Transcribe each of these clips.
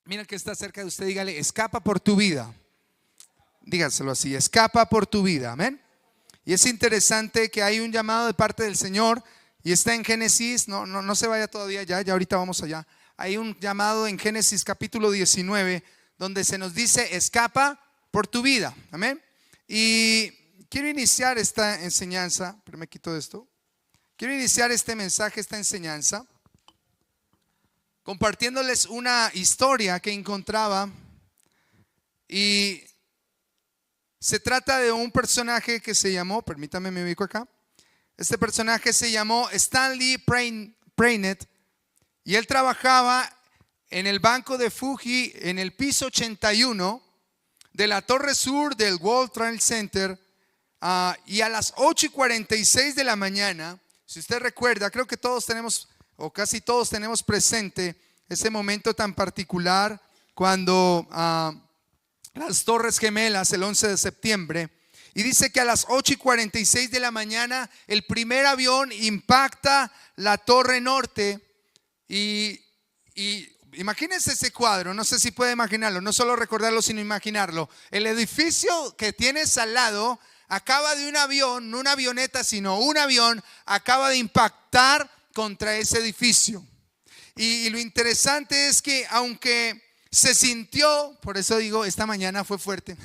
Mira que está cerca de usted, dígale, escapa por tu vida. Dígaselo así, escapa por tu vida, amén. Y es interesante que hay un llamado de parte del Señor y está en Génesis, no se vaya todavía ya ahorita vamos allá. Hay un llamado en Génesis capítulo 19 donde se nos dice, escapa por tu vida, amén. Y quiero iniciar esta enseñanza, pero me quito esto. Quiero iniciar este mensaje, esta enseñanza, compartiéndoles una historia que encontraba. Y se trata de un personaje que se llamó, permítame me ubico acá. Este personaje se llamó Stanley Prainett y él trabajaba en el banco de Fuji en el piso 81 de la torre sur del World Trade Center. Y a las 8:46 de la mañana, si usted recuerda, creo que todos tenemos, o casi todos tenemos presente ese momento tan particular cuando las Torres Gemelas, el 11 de septiembre, y dice que a las 8:46 de la mañana el primer avión impacta la Torre Norte y imagínense ese cuadro, no sé si puede imaginarlo, no solo recordarlo sino imaginarlo. El edificio que tienes al lado acaba de un avión, no una avioneta sino un avión, acaba de impactar contra ese edificio. Y lo interesante es que aunque se sintió, por eso digo, esta mañana fue fuerte,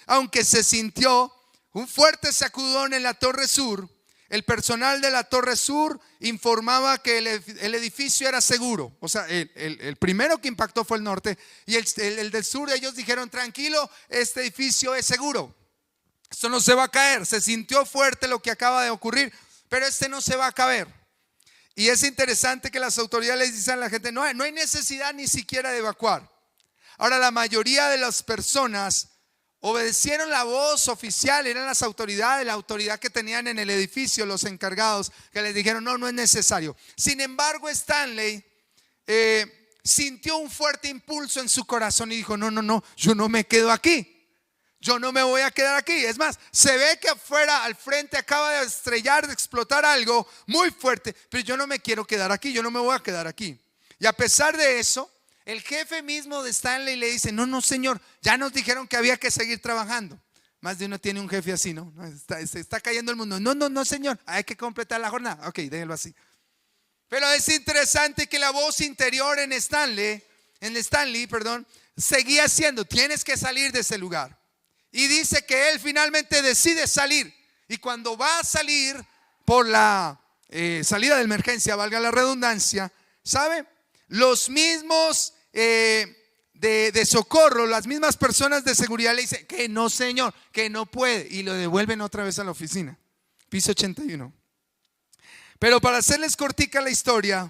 aunque se sintió un fuerte sacudón en la Torre Sur, el personal de la Torre Sur informaba que el edificio era seguro. O sea, el primero que impactó fue el norte y el del sur, ellos dijeron, tranquilo, este edificio es seguro. Esto no se va a caer. Se sintió fuerte lo que acaba de ocurrir, pero este no se va a caer. Y es interesante que las autoridades les dicen a la gente, no hay necesidad ni siquiera de evacuar. Ahora, la mayoría de las personas obedecieron la voz oficial, eran las autoridades, la autoridad que tenían en el edificio, los encargados, que les dijeron no es necesario. Sin embargo, Stanley sintió un fuerte impulso en su corazón y dijo, no, yo no me quedo aquí. Yo no me voy a quedar aquí. Es más, se ve que afuera, al frente, acaba de estrellar, de explotar algo muy fuerte, pero yo no me quiero quedar aquí, yo no me voy a quedar aquí. Y a pesar de eso, el jefe mismo de Stanley le dice, no señor, ya nos dijeron que había que seguir trabajando. Más de uno tiene un jefe así, ¿no? Se está cayendo el mundo. No señor, hay que completar la jornada. Ok, déjenlo así. Pero es interesante que la voz interior en Stanley, seguía siendo, tienes que salir de ese lugar. Y dice que él finalmente decide salir. Y cuando va a salir por la salida de emergencia, valga la redundancia, ¿sabe? Los mismos de socorro, las mismas personas de seguridad le dicen que no señor, que no puede. Y lo devuelven otra vez a la oficina, piso 81. Pero para hacerles cortica la historia,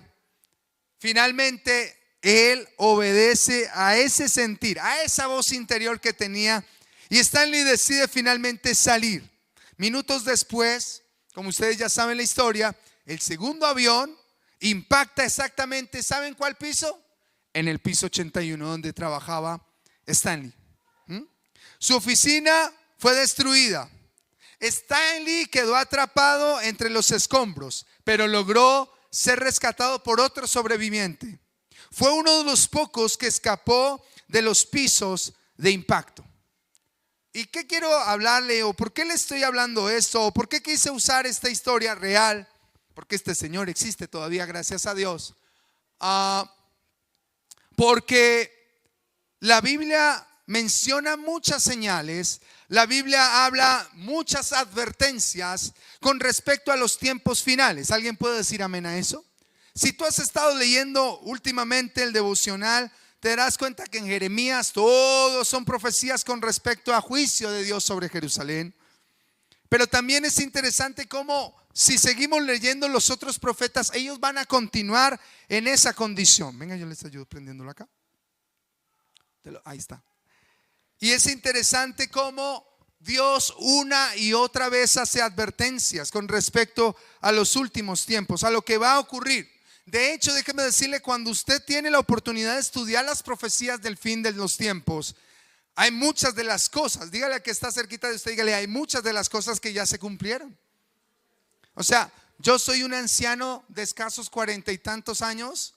finalmente él obedece a ese sentir, a esa voz interior que tenía. Y Stanley decide finalmente salir. Minutos después, como ustedes ya saben la historia, el segundo avión impacta exactamente, ¿saben cuál piso? En el piso 81 donde trabajaba Stanley. Su oficina fue destruida. Stanley quedó atrapado entre los escombros, pero logró ser rescatado por otro sobreviviente. Fue uno de los pocos que escapó de los pisos de impacto. ¿Y qué quiero hablarle? ¿O por qué le estoy hablando esto? ¿O por qué quise usar esta historia real? Porque este señor existe todavía, gracias a Dios. Porque la Biblia menciona muchas señales. La Biblia habla muchas advertencias con respecto a los tiempos finales. ¿Alguien puede decir amén a eso? Si tú has estado leyendo últimamente el devocional, te darás cuenta que en Jeremías todos son profecías con respecto a juicio de Dios sobre Jerusalén. Pero también es interesante cómo si seguimos leyendo los otros profetas, ellos van a continuar en esa condición. Venga, yo les ayudo prendiéndolo acá. Ahí está. Y es interesante cómo Dios una y otra vez hace advertencias con respecto a los últimos tiempos, a lo que va a ocurrir. De hecho, déjeme decirle, cuando usted tiene la oportunidad de estudiar las profecías del fin de los tiempos, hay muchas de las cosas, dígale a que está cerquita de usted, dígale, hay muchas de las cosas que ya se cumplieron. O sea, yo soy un anciano de escasos 40 y tantos años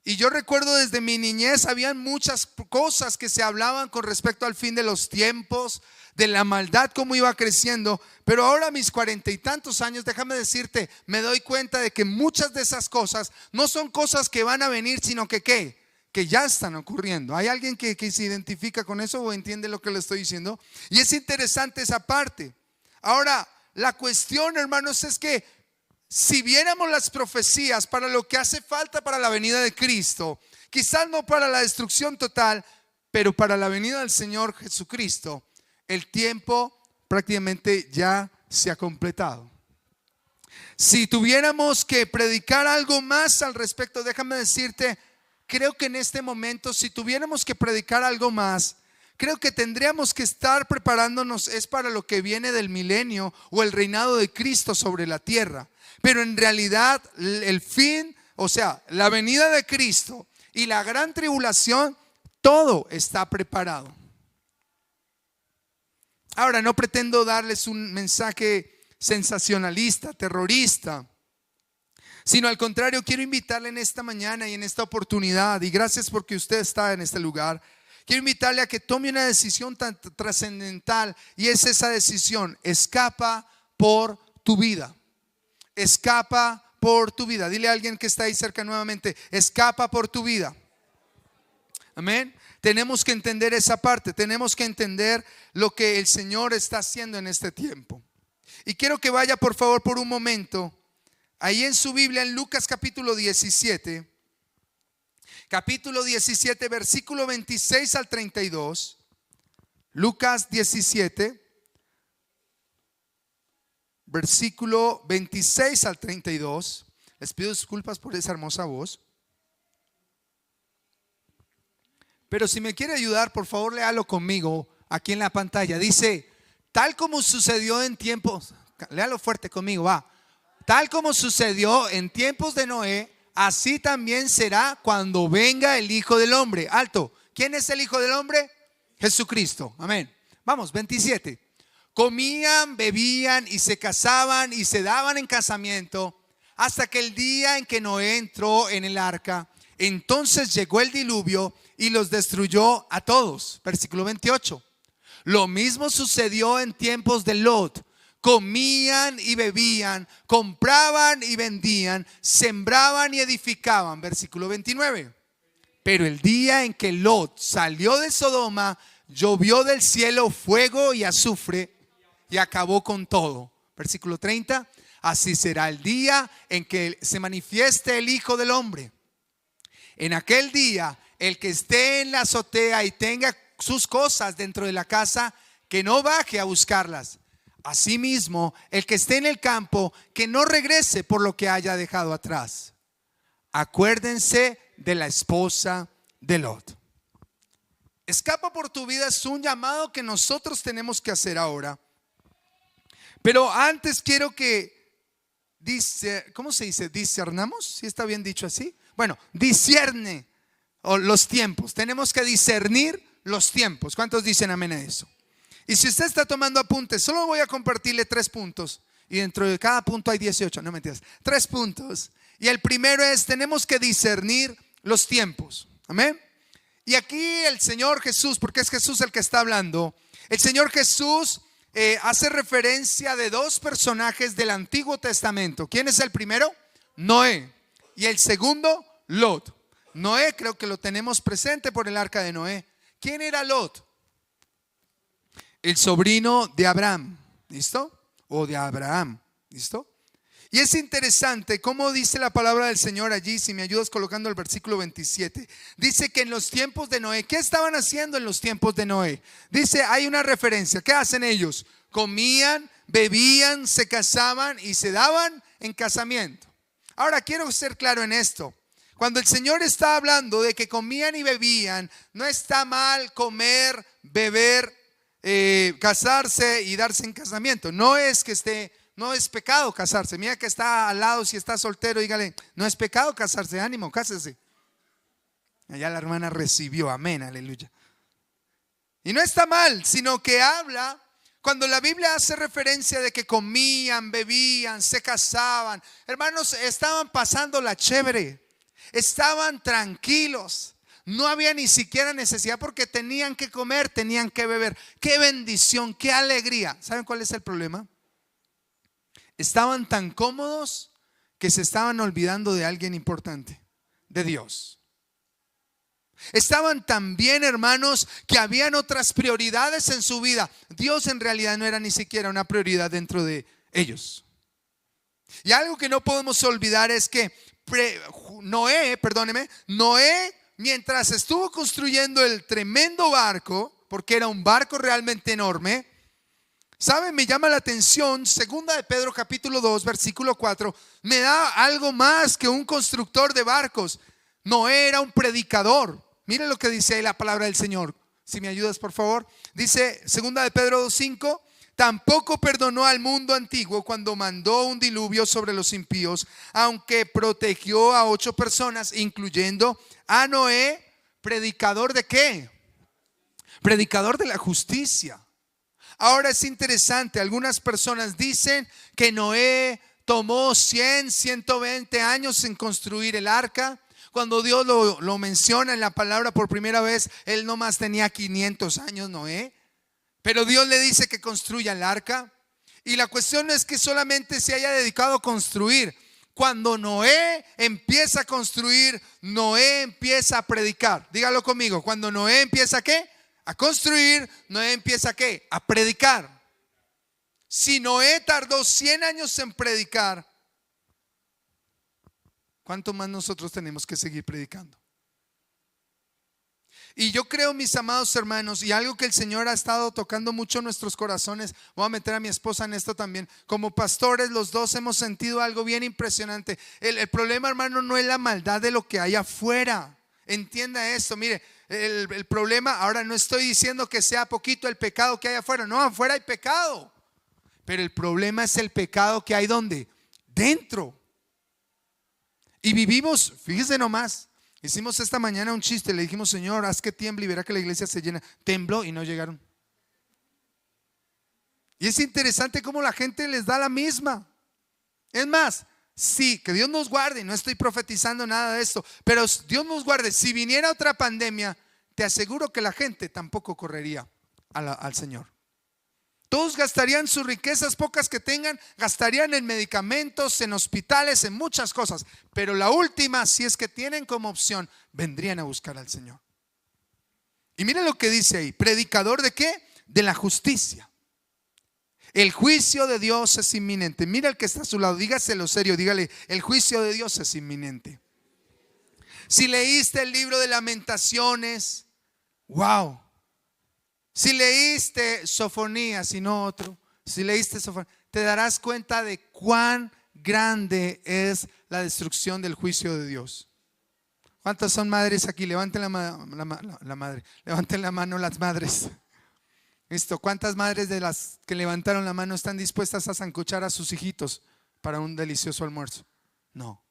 Y yo recuerdo desde mi niñez, habían muchas cosas que se hablaban con respecto al fin de los tiempos, de la maldad, cómo iba creciendo. Pero ahora a mis 40 y tantos años, déjame decirte, me doy cuenta de que muchas de esas cosas no son cosas que van a venir, sino que ¿qué? Que ya están ocurriendo. ¿Hay alguien que se identifica con eso o entiende lo que le estoy diciendo? Y es interesante esa parte. Ahora, la cuestión, hermanos, es que si viéramos las profecías para lo que hace falta para la venida de Cristo, quizás no para la destrucción total, pero para la venida del Señor Jesucristo, el tiempo prácticamente ya se ha completado. Si tuviéramos que predicar algo más al respecto, déjame decirte, creo que en este momento, si tuviéramos que predicar algo más, creo que tendríamos que estar preparándonos es para lo que viene del milenio o el reinado de Cristo sobre la tierra. Pero en realidad el fin, o sea, la venida de Cristo y la gran tribulación, todo está preparado. Ahora, no pretendo darles un mensaje sensacionalista, terrorista, sino al contrario, quiero invitarle en esta mañana y en esta oportunidad, y gracias porque usted está en este lugar, quiero invitarle a que tome una decisión tan trascendental, y es esa decisión: escapa por tu vida. Escapa por tu vida. Dile a alguien que está ahí cerca nuevamente: escapa por tu vida. Amén. Tenemos que entender esa parte. Tenemos que entender lo que el Señor está haciendo en este tiempo. Y quiero que vaya por favor por un momento ahí en su Biblia, en Lucas capítulo 17. Capítulo 17, versículo 26 al 32. Lucas 17, versículo 26 al 32. Les pido disculpas por esa hermosa voz. Pero si me quiere ayudar, por favor, léalo conmigo aquí en la pantalla. Dice: tal como sucedió en tiempos, léalo fuerte conmigo, va. Tal como sucedió en tiempos de Noé, así también será cuando venga el Hijo del Hombre. Alto. ¿Quién es el Hijo del Hombre? Jesucristo. Amén. Vamos, 27. Comían, bebían y se casaban y se daban en casamiento hasta que el día en que Noé entró en el arca. Entonces llegó el diluvio y los destruyó a todos. Versículo 28. Lo mismo sucedió en tiempos de Lot. Comían y bebían, compraban y vendían, sembraban y edificaban. Versículo 29. Pero el día en que Lot salió de Sodoma, llovió del cielo fuego y azufre y acabó con todo. Versículo 30. Así será el día en que se manifieste el Hijo del Hombre. En aquel día, el que esté en la azotea y tenga sus cosas dentro de la casa, que no baje a buscarlas. Asimismo, el que esté en el campo, que no regrese por lo que haya dejado atrás. Acuérdense de la esposa de Lot. Escapa por tu vida es un llamado que nosotros tenemos que hacer ahora. Pero antes quiero que ¿cómo se dice? ¿Discernamos? ¿Sí está bien dicho así? Bueno, discierne los tiempos. Tenemos que discernir los tiempos. ¿Cuántos dicen amén a eso? Y si usted está tomando apuntes, solo voy a compartirle 3 puntos. Y dentro de cada punto hay 18, no mentiras, 3 puntos. Y el primero es: tenemos que discernir los tiempos. Amén. Y aquí el Señor Jesús, porque es Jesús el que está hablando, el Señor Jesús hace referencia de 2 personajes del Antiguo Testamento. ¿Quién es el primero? Noé. Y el segundo, Lot. Noé, creo que lo tenemos presente por el arca de Noé. ¿Quién era Lot? El sobrino de Abraham. ¿Listo? O de Abraham. ¿Listo? Y es interesante cómo dice la palabra del Señor allí. Si me ayudas colocando el versículo 27. Dice que en los tiempos de Noé, ¿qué estaban haciendo en los tiempos de Noé? Dice, hay una referencia. ¿Qué hacen ellos? Comían, bebían, se casaban y se daban en casamiento. Ahora quiero ser claro en esto. Cuando el Señor está hablando de que comían y bebían, no está mal comer, beber, casarse y darse en casamiento. No es pecado casarse. Mira que está al lado, si está soltero, dígale: no es pecado casarse, ánimo, cásese. Allá la hermana recibió, amén, aleluya. Y no está mal, sino que habla, cuando la Biblia hace referencia de que comían, bebían, se casaban, hermanos, estaban pasando la chévere. estaban tranquilos. No había ni siquiera necesidad porque tenían que comer, tenían que beber. Qué bendición, qué alegría. ¿Saben cuál es el problema? Estaban tan cómodos que se estaban olvidando de alguien importante, de Dios. Estaban tan bien, hermanos, que habían otras prioridades en su vida. Dios en realidad no era ni siquiera una prioridad dentro de ellos. Y algo que no podemos olvidar es que Noé, mientras estuvo construyendo el tremendo barco, porque era un barco realmente enorme, ¿saben? Me llama la atención, 2 de Pedro capítulo 2, versículo 4, me da algo más que un constructor de barcos. Noé era un predicador. Miren lo que dice ahí la palabra del Señor. Si me ayudas, por favor. Dice 2 de Pedro 2:5, tampoco perdonó al mundo antiguo cuando mandó un diluvio sobre los impíos, aunque protegió a 8 personas, incluyendo a Noé. ¿Predicador de qué? Predicador de la justicia. Ahora es interesante, algunas personas dicen que Noé tomó 120 años en construir el arca. Cuando Dios lo menciona en la palabra por primera vez, él nomás tenía 500 años, Noé. Pero Dios le dice que construya el arca. Y la cuestión no es que solamente se haya dedicado a construir. Cuando Noé empieza a construir, Noé empieza a predicar. Dígalo conmigo. Cuando Noé empieza ¿a qué? A construir. Noé empieza ¿a qué? A predicar. Si Noé tardó 100 años en predicar, ¿cuánto más nosotros tenemos que seguir predicando? Y yo creo, mis amados hermanos, y algo que el Señor ha estado tocando mucho en nuestros corazones, voy a meter a mi esposa en esto también. Como pastores, los dos hemos sentido algo bien impresionante. El problema, hermano, no es la maldad de lo que hay afuera. Entienda esto, mire, el problema, ahora no estoy diciendo que sea poquito el pecado que hay afuera. No, afuera hay pecado. Pero el problema es el pecado que hay ¿dónde? Dentro. Y vivimos, fíjese nomás, hicimos esta mañana un chiste, le dijimos, Señor, haz que tiemble y verá que la iglesia se llena. Tembló y no llegaron. Y es interesante cómo la gente les da la misma. Es más, sí, que Dios nos guarde, no estoy profetizando nada de esto, pero Dios nos guarde, si viniera otra pandemia, te aseguro que la gente tampoco correría al Señor. Todos gastarían sus riquezas, pocas que tengan, gastarían en medicamentos, en hospitales, en muchas cosas. Pero la última, si es que tienen como opción, vendrían a buscar al Señor. Y miren lo que dice ahí, predicador ¿de qué? De la justicia. El juicio de Dios es inminente. Mira el que está a su lado, dígaselo serio, dígale, el juicio de Dios es inminente. Si leíste el libro de Lamentaciones, wow. Si leíste Sofonías y no otro, si leíste Sofonías, te darás cuenta de cuán grande es la destrucción del juicio de Dios. ¿Cuántas son madres aquí? Levanten la madre, levanten la mano las madres. ¿Listo? ¿Cuántas madres de las que levantaron la mano están dispuestas a sancochar a sus hijitos para un delicioso almuerzo? No.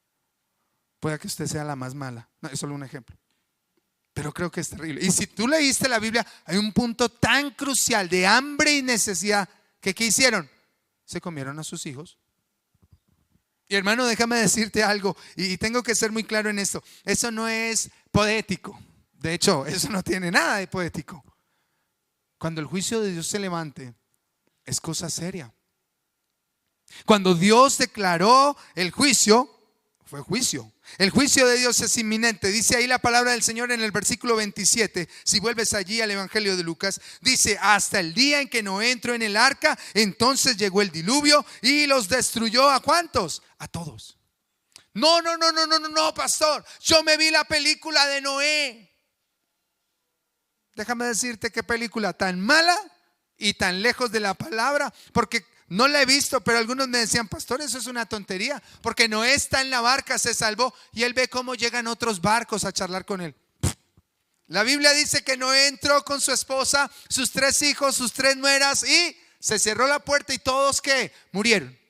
Puede que usted sea la más mala. No, es solo un ejemplo. Pero creo que es terrible. Y si tú leíste la Biblia, hay un punto tan crucial de hambre y necesidad que ¿qué hicieron? Se comieron a sus hijos. Y hermano, déjame decirte algo, y tengo que ser muy claro en esto. Eso no es poético. De hecho, eso no tiene nada de poético. Cuando el juicio de Dios se levante, es cosa seria. Cuando Dios declaró el juicio, fue juicio. El juicio de Dios es inminente. Dice ahí la palabra del Señor en el versículo 27. Si vuelves allí al Evangelio de Lucas, dice: hasta el día en que Noé entró en el arca, entonces llegó el diluvio y los destruyó. ¿A cuántos? A todos. No, pastor, yo me vi la película de Noé. Déjame decirte qué película tan mala y tan lejos de la palabra, porque no la he visto, pero algunos me decían: pastor, eso es una tontería, porque Noé está en la barca, se salvó, y él ve cómo llegan otros barcos a charlar con él. La Biblia dice que Noé entró con su esposa, sus 3 hijos, sus 3 nueras, y se cerró la puerta y todos ¿qué? Murieron.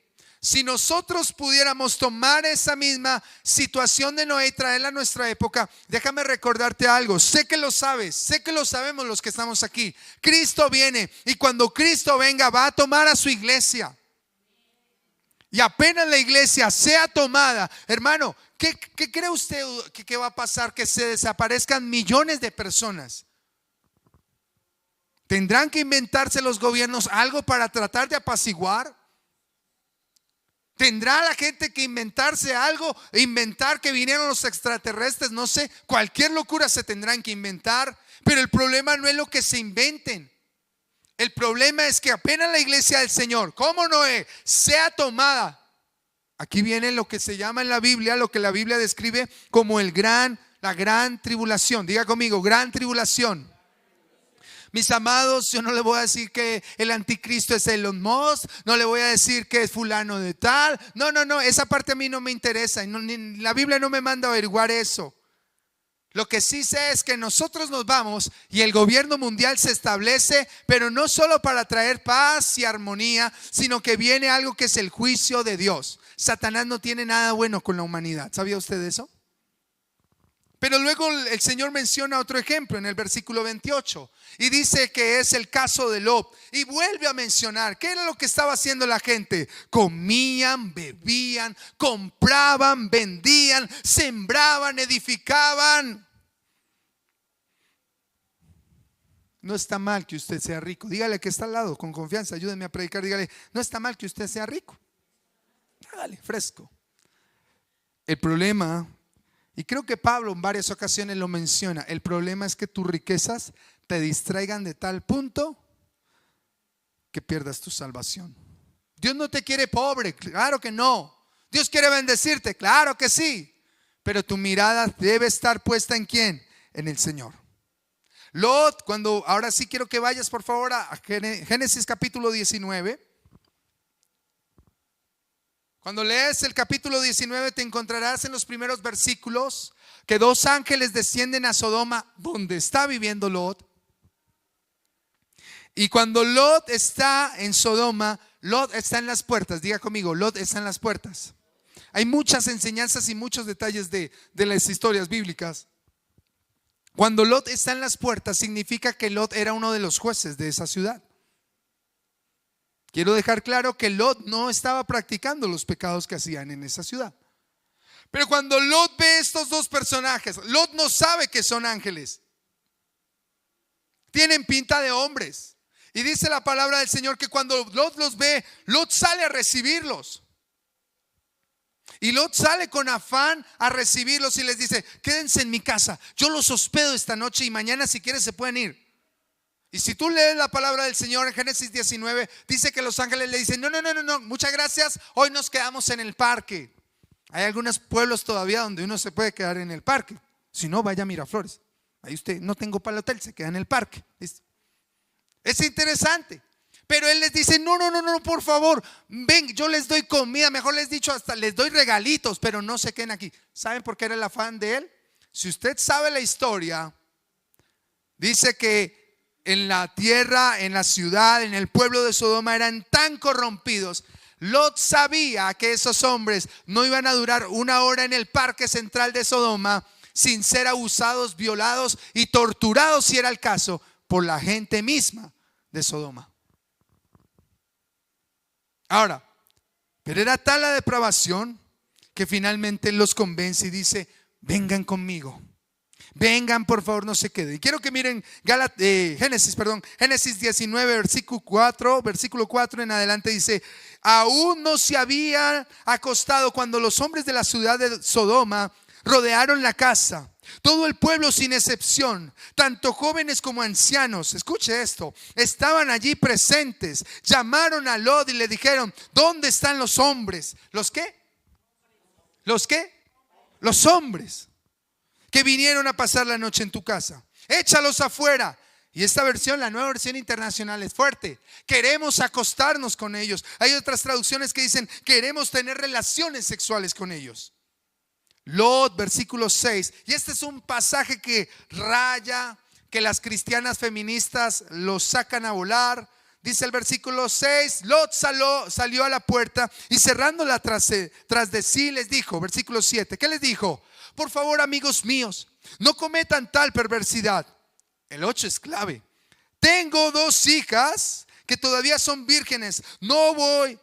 Si nosotros pudiéramos tomar esa misma situación de Noé y traerla a nuestra época, déjame recordarte algo. Sé que lo sabes, sé que lo sabemos los que estamos aquí. Cristo viene, y cuando Cristo venga va a tomar a su iglesia. Y apenas la iglesia sea tomada, hermano, ¿qué cree usted que va a pasar? Que se desaparezcan millones de personas. ¿Tendrán que inventarse los gobiernos algo para tratar de apaciguar? ¿Tendrá la gente que inventarse algo? Inventar que vinieron los extraterrestres, no sé, cualquier locura se tendrán que inventar. Pero el problema no es lo que se inventen. El problema es que apenas la iglesia del Señor, como Noé, sea tomada. Aquí viene lo que se llama en la Biblia, lo que la Biblia describe como la gran tribulación. Diga conmigo, gran tribulación. Mis amados, yo no le voy a decir que el anticristo es Elon Musk, no le voy a decir que es fulano de tal. No, esa parte a mí no me interesa. La Biblia no me manda a averiguar eso. Lo que sí sé es que nosotros nos vamos y el gobierno mundial se establece, pero no solo para traer paz y armonía, sino que viene algo que es el juicio de Dios. Satanás no tiene nada bueno con la humanidad. ¿Sabía usted eso? Pero luego el Señor menciona otro ejemplo en el versículo 28 y dice que es el caso de Lot. Y vuelve a mencionar, ¿qué era lo que estaba haciendo la gente? Comían, bebían, compraban, vendían, sembraban, edificaban. No está mal que usted sea rico. Dígale que está al lado con confianza, ayúdeme a predicar. Dígale, no está mal que usted sea rico. Hágale, fresco. El problema, y creo que Pablo en varias ocasiones lo menciona, el problema es que tus riquezas te distraigan de tal punto que pierdas tu salvación. Dios no te quiere pobre, claro que no. Dios quiere bendecirte, claro que sí. Pero tu mirada debe estar puesta ¿en quién? En el Señor. Lot, ahora sí quiero que vayas por favor a Génesis capítulo 19. Cuando lees el capítulo 19 te encontrarás en los primeros versículos que 2 ángeles descienden a Sodoma donde está viviendo Lot. Y cuando Lot está en Sodoma, Lot está en las puertas. Diga conmigo, Lot está en las puertas. Hay muchas enseñanzas y muchos detalles de las historias bíblicas. Cuando Lot está en las puertas significa que Lot era uno de los jueces de esa ciudad. Quiero dejar claro que Lot no estaba practicando los pecados que hacían en esa ciudad. Pero cuando Lot ve estos dos personajes, Lot no sabe que son ángeles. Tienen pinta de hombres. Y dice la palabra del Señor que cuando Lot los ve, Lot sale a recibirlos. Y Lot sale con afán a recibirlos y les dice, quédense en mi casa, yo los hospedo esta noche y mañana si quieren se pueden ir. Y si tú lees la palabra del Señor en Génesis 19, dice que los ángeles le dicen, no, muchas gracias, hoy nos quedamos en el parque. Hay algunos pueblos todavía donde uno se puede quedar en el parque. Si no, vaya a Miraflores. Ahí usted, no tengo para el hotel, se queda en el parque. ¿Listo? Es interesante. Pero él les dice, no, por favor, ven, yo les doy comida, mejor les he dicho hasta les doy regalitos, pero no se queden aquí. ¿Saben por qué era el afán de él? Si usted sabe la historia, dice que en la tierra, en la ciudad, en el pueblo de Sodoma eran tan corrompidos. Lot sabía que esos hombres no iban a durar una hora en el parque central de Sodoma sin ser abusados, violados y torturados, si era el caso, por la gente misma de Sodoma. Ahora, pero era tal la depravación que finalmente los convence y dice, vengan conmigo. Vengan por favor, no se queden. Y quiero que miren Génesis 19 versículo 4 en adelante dice, aún no se habían acostado cuando los hombres de la ciudad de Sodoma rodearon la casa. Todo el pueblo sin excepción, tanto jóvenes como ancianos, escuche esto, estaban allí presentes. Llamaron a Lot y le dijeron, ¿dónde están los hombres? ¿Los qué? ¿Los qué? Los hombres que vinieron a pasar la noche en tu casa. Échalos afuera. Y esta versión, la Nueva Versión Internacional, es fuerte. Queremos acostarnos con ellos. Hay otras traducciones que dicen, queremos tener relaciones sexuales con ellos. Lot, versículo 6. Y este es un pasaje que raya, que las cristianas feministas lo sacan a volar. Dice el versículo 6, Lot salió a la puerta y cerrándola tras de sí les dijo, versículo 7, ¿qué les dijo? Por favor, amigos míos, no cometan tal perversidad. El 8 es clave. Tengo 2 hijas que todavía son vírgenes. No voy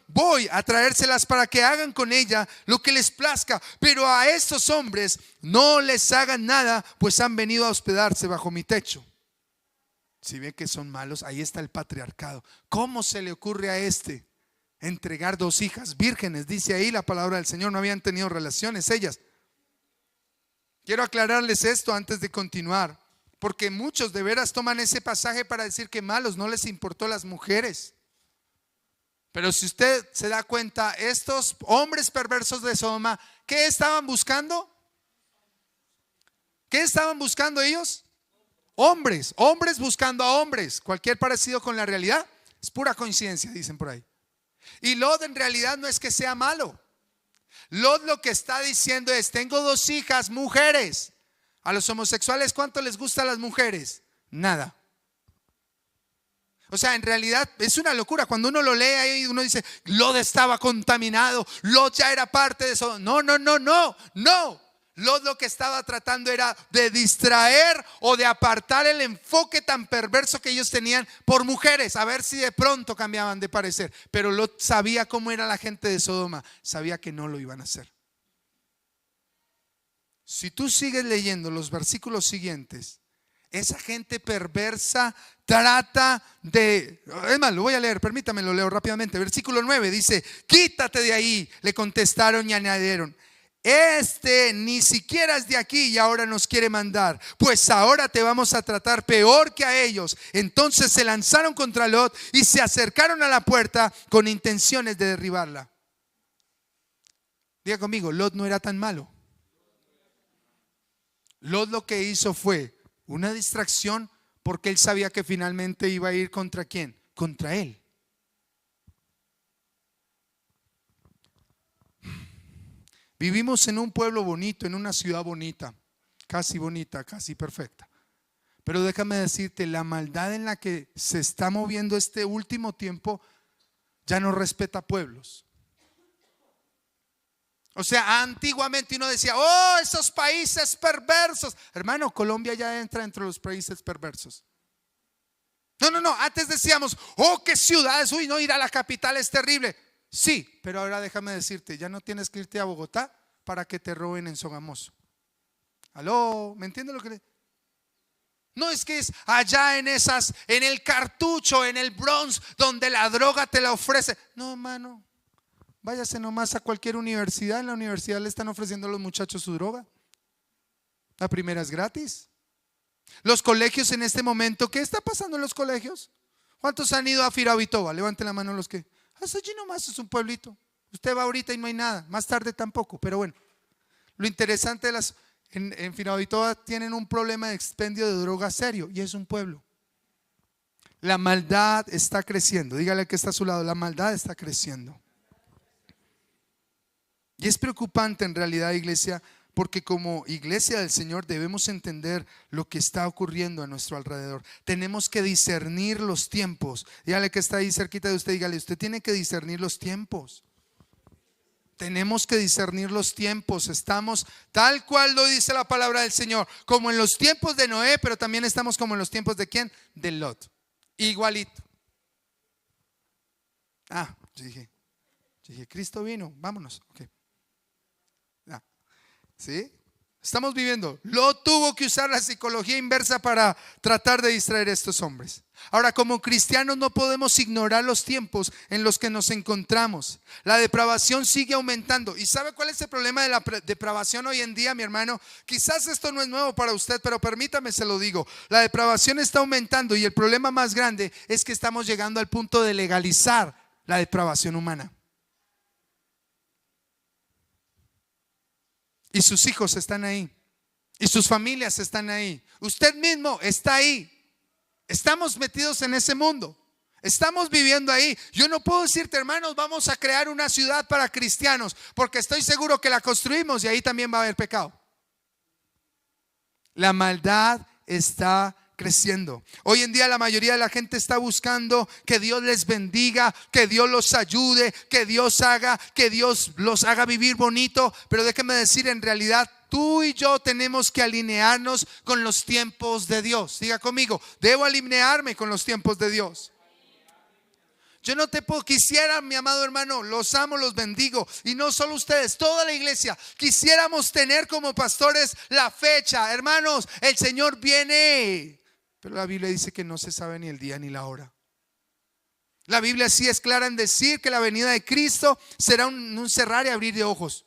voy a traérselas para que hagan con ella lo que les plazca, pero a estos hombres no les hagan nada, pues han venido a hospedarse bajo mi techo. Si ven que son malos, ahí está el patriarcado. ¿Cómo se le ocurre a entregar 2 hijas vírgenes? Dice ahí la palabra del Señor, no habían tenido relaciones ellas. Quiero aclararles esto antes de continuar, porque muchos de veras toman ese pasaje para decir que malos, no les importó las mujeres. Pero si usted se da cuenta, estos hombres perversos de Sodoma, ¿qué estaban buscando? ¿Qué estaban buscando ellos? Hombres buscando a hombres. Cualquier parecido con la realidad es pura coincidencia, dicen por ahí. Y Lot en realidad no es que sea malo. Lot lo que está diciendo es: tengo 2 hijas mujeres. A los homosexuales, ¿cuánto les gusta a las mujeres? Nada. O sea, en realidad es una locura. Cuando uno lo lee ahí, uno dice: Lot estaba contaminado, Lot ya era parte de eso. No. Lot lo que estaba tratando era de distraer o de apartar el enfoque tan perverso que ellos tenían por mujeres, a ver si de pronto cambiaban de parecer. Pero Lot sabía cómo era la gente de Sodoma, sabía que no lo iban a hacer. Si tú sigues leyendo los versículos siguientes, esa gente perversa trata de... Es más, lo voy a leer, permítame, lo leo rápidamente. Versículo 9 dice: quítate de ahí, le contestaron y añadieron: ni siquiera es de aquí y ahora nos quiere mandar, pues ahora te vamos a tratar peor que a ellos. Entonces se lanzaron contra Lot y se acercaron a la puerta con intenciones de derribarla. Diga conmigo, Lot no era tan malo. Lot lo que hizo fue una distracción, porque él sabía que finalmente iba a ir ¿contra quién? Contra él. Vivimos en un pueblo bonito, en una ciudad bonita, casi perfecta. Pero déjame decirte, la maldad en la que se está moviendo este último tiempo ya no respeta pueblos. O sea, antiguamente uno decía: oh, esos países perversos. Hermano, Colombia ya entra entre los países perversos. No, antes decíamos: oh, qué ciudades, uy, no, ir a la capital es terrible. Sí, pero ahora déjame decirte, ya no tienes que irte a Bogotá para que te roben en Sogamoso. ¿Aló? ¿Me entiendes lo que? No es que es allá en el Cartucho, en el Bronx, donde la droga te la ofrece. No, hermano, váyase nomás a cualquier universidad. En la universidad le están ofreciendo a los muchachos su droga. La primera es gratis. Los colegios en este momento, ¿qué está pasando en los colegios? ¿Cuántos han ido a Firavitoba? Levanten la mano los que. Allí nomás es un pueblito. Usted va ahorita y no hay nada, más tarde tampoco. Pero bueno, lo interesante en Firavitoba tienen un problema de expendio de droga serio, y es un pueblo. La maldad está creciendo. Dígale al que está a su lado: la maldad está creciendo. Y es preocupante en realidad, iglesia, porque como iglesia del Señor debemos entender lo que está ocurriendo a nuestro alrededor. Tenemos que discernir los tiempos. Dígale que está ahí cerquita de usted, dígale: usted tiene que discernir los tiempos. Tenemos que discernir los tiempos. Estamos tal cual lo dice la palabra del Señor, como en los tiempos de Noé, pero también estamos como en los tiempos de ¿quién? De Lot. Igualito. Yo dije, Cristo vino, vámonos. Okay. ¿Sí? Estamos viviendo. Lot tuvo que usar la psicología inversa para tratar de distraer a estos hombres. Ahora, como cristianos no podemos ignorar los tiempos en los que nos encontramos. La depravación sigue aumentando. ¿Y sabe cuál es el problema de la depravación hoy en día, mi hermano? Quizás esto no es nuevo para usted, pero permítame se lo digo. La depravación está aumentando, y el problema más grande es que estamos llegando al punto de legalizar la depravación humana. Y sus hijos están ahí, y sus familias están ahí, usted mismo está ahí. Estamos metidos en ese mundo, estamos viviendo ahí. Yo no puedo decirte: hermanos, vamos a crear una ciudad para cristianos, porque estoy seguro que la construimos y ahí también va a haber pecado. La maldad está creciendo. Hoy en día la mayoría de la gente está buscando que Dios les bendiga, que Dios los ayude, que Dios los haga vivir bonito. Pero déjeme decir, en realidad tú y yo tenemos que alinearnos con los tiempos de Dios. Diga conmigo: debo alinearme con los tiempos de Dios. Yo no te puedo, quisiera, mi amado hermano, los amo, los bendigo. Y no solo ustedes, toda la iglesia. Quisiéramos tener como pastores la fecha. Hermanos, el Señor viene. Pero la Biblia dice que no se sabe ni el día ni la hora. La Biblia sí es clara en decir que la venida de Cristo será un cerrar y abrir de ojos.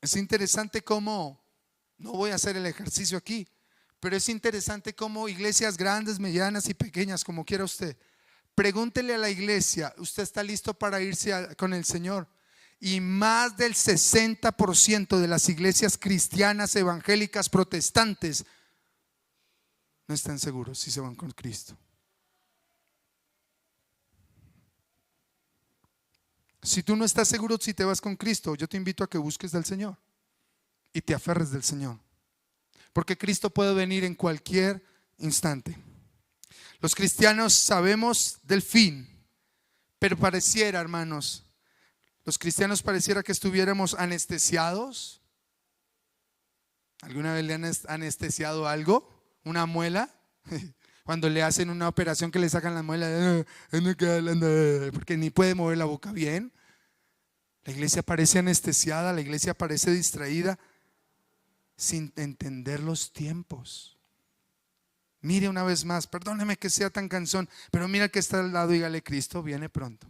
Es interesante cómo, no voy a hacer el ejercicio aquí, pero es interesante cómo iglesias grandes, medianas y pequeñas, como quiera usted, pregúntele a la iglesia, ¿usted está listo para irse con el Señor? Y más del 60% de las iglesias cristianas, evangélicas, protestantes, no están seguros si se van con Cristo. Si tú no estás seguro si te vas con Cristo, yo te invito a que busques del Señor y te aferres del Señor. Porque Cristo puede venir en cualquier instante. Los cristianos sabemos del fin, pero pareciera, hermanos, los cristianos pareciera que estuviéramos anestesiados. ¿Alguna vez le han anestesiado algo? ¿Una muela? Cuando le hacen una operación que le sacan la muela, porque ni puede mover la boca bien. La iglesia parece anestesiada, la iglesia parece distraída, sin entender los tiempos. Mire una vez más, perdóneme que sea tan cansón, pero mira que está al lado y dígale: Cristo viene pronto.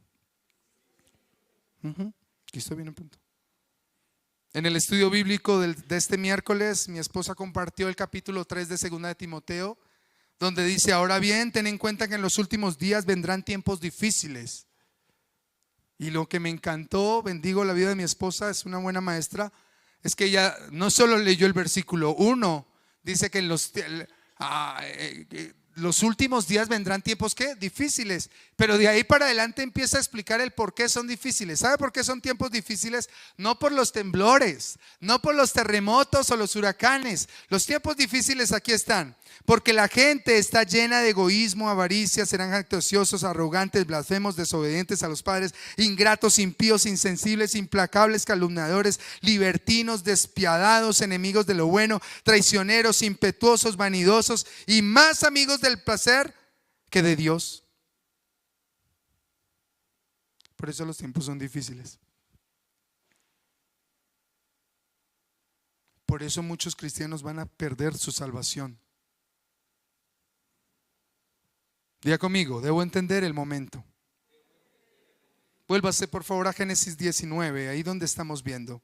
Cristo viene pronto. En el estudio bíblico de este miércoles, mi esposa compartió el capítulo 3 de 2 de Timoteo, donde dice: ahora bien, ten en cuenta que en los últimos días vendrán tiempos difíciles. Y lo que me encantó, bendigo la vida de mi esposa, es una buena maestra, es que ella no solo leyó el versículo 1, dice que en los últimos días vendrán tiempos ¿qué? Difíciles, pero de ahí para adelante empieza a explicar el por qué son difíciles. ¿Sabe por qué son tiempos difíciles? No por los temblores, no por los terremotos o los huracanes. Los tiempos difíciles aquí están porque la gente está llena de egoísmo, avaricia, serán jactanciosos, arrogantes, blasfemos, desobedientes a los padres, ingratos, impíos, insensibles, implacables, calumniadores, libertinos, despiadados, enemigos de lo bueno, traicioneros, impetuosos, vanidosos y más amigos del placer que de Dios. Por eso los tiempos son difíciles. Por eso muchos cristianos van a perder su salvación. Diga conmigo: debo entender el momento. Vuélvase por favor a Génesis 19, ahí donde estamos viendo.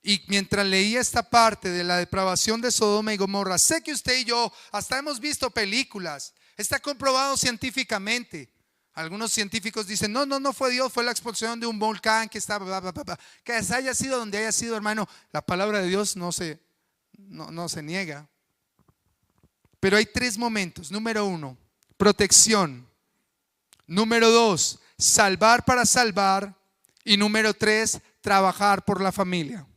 Y mientras leía esta parte de la depravación de Sodoma y Gomorra, sé que usted y yo hasta hemos visto películas, está comprobado científicamente. Algunos científicos dicen: no fue Dios, fue la explosión de un volcán que estaba, que haya sido donde haya sido, hermano. La palabra de Dios no se niega. Pero hay 3 momentos. Número 1, protección. Número 2, salvar para salvar. Y número 3, trabajar por la familia.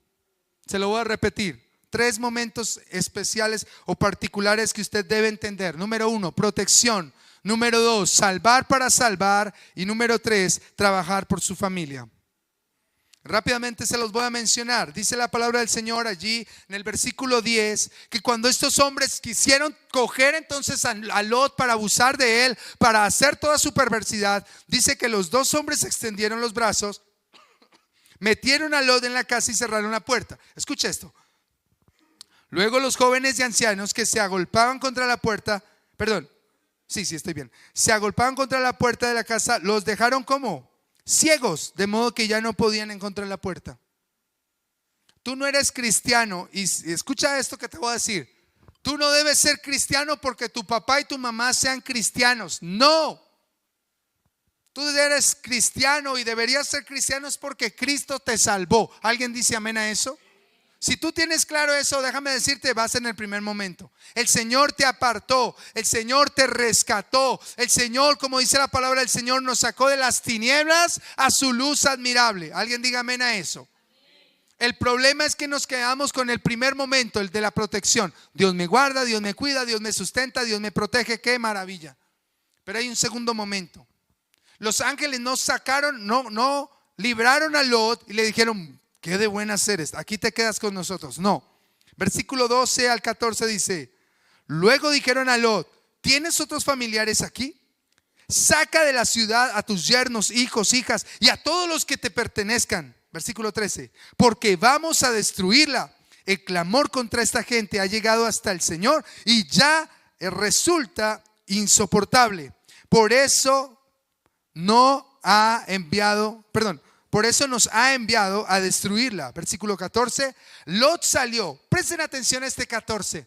Se lo voy a repetir: 3 momentos especiales o particulares que usted debe entender. Número 1, protección. Número 2, salvar para salvar. Y número 3, trabajar por su familia. Rápidamente se los voy a mencionar. Dice la palabra del Señor allí en el versículo 10 que cuando estos hombres quisieron coger entonces a Lot para abusar de él, para hacer toda su perversidad, dice que los 2 hombres extendieron los brazos, metieron a Lot en la casa y cerraron la puerta. Escucha esto. Luego los jóvenes y ancianos que se agolpaban contra la puerta, estoy bien, se agolpaban contra la puerta de la casa, los dejaron como ciegos, de modo que ya no podían encontrar la puerta. Tú no eres cristiano, y escucha esto que te voy a decir. Tú no debes ser cristiano porque tu papá y tu mamá sean cristianos. No. Tú eres cristiano y deberías ser cristiano es porque Cristo te salvó. ¿Alguien dice amén a eso? Si tú tienes claro eso, déjame decirte, vas en el primer momento. El Señor te apartó, el Señor te rescató. El Señor, como dice la palabra del Señor, nos sacó de las tinieblas a su luz admirable. ¿Alguien diga amén a eso? El problema es que nos quedamos con el primer momento, el de la protección. Dios me guarda, Dios me cuida, Dios me sustenta, Dios me protege. ¡Qué maravilla! Pero hay un segundo momento. Los ángeles no sacaron, no libraron a Lot y le dijeron: qué de buenas eres, aquí te quedas con nosotros. No. Versículo 12 al 14 dice: Luego dijeron a Lot: ¿tienes otros familiares aquí? Saca de la ciudad a tus yernos, hijos, hijas y a todos los que te pertenezcan. Versículo 13. Porque vamos a destruirla. El clamor contra esta gente ha llegado hasta el Señor y ya resulta insoportable. Por eso por eso nos ha enviado a destruirla. Versículo 14. Lot salió. Presten atención a este 14.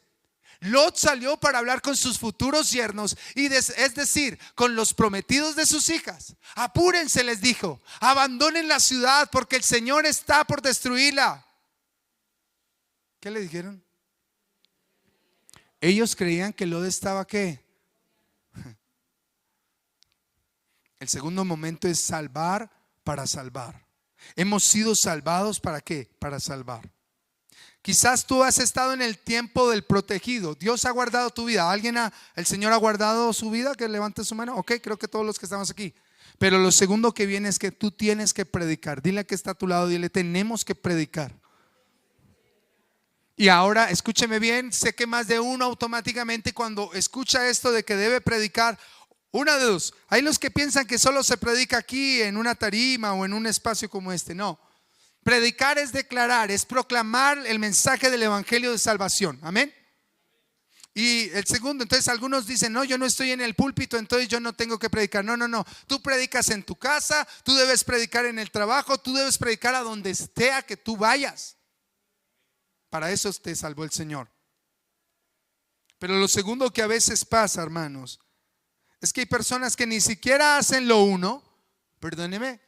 Lot salió para hablar con sus futuros yernos, es decir, con los prometidos de sus hijas. Apúrense, les dijo, abandonen la ciudad porque el Señor está por destruirla. ¿Qué le dijeron? Ellos creían que Lot estaba ¿qué? El segundo momento es salvar para salvar. Hemos sido salvados ¿para qué? Para salvar. Quizás tú has estado en el tiempo del protegido. Dios ha guardado tu vida. ¿El Señor ha guardado su vida? Que levante su mano. Ok, creo que todos los que estamos aquí. Pero lo segundo que viene es que tú tienes que predicar. Dile que está a tu lado, dile: tenemos que predicar. Y ahora, escúcheme bien, sé que más de uno automáticamente cuando escucha esto de que debe predicar, una de dos. Hay los que piensan que solo se predica aquí en una tarima o en un espacio como este. No. Predicar es declarar, es proclamar el mensaje del evangelio de salvación. Amén. Y el segundo, entonces algunos dicen: no, yo no estoy en el púlpito, entonces yo no tengo que predicar. No. Tú predicas en tu casa, tú debes predicar en el trabajo, tú debes predicar a donde esté que tú vayas. Para eso te salvó el Señor. Pero lo segundo que a veces pasa, hermanos, es que hay personas que ni siquiera hacen lo uno. Perdóneme.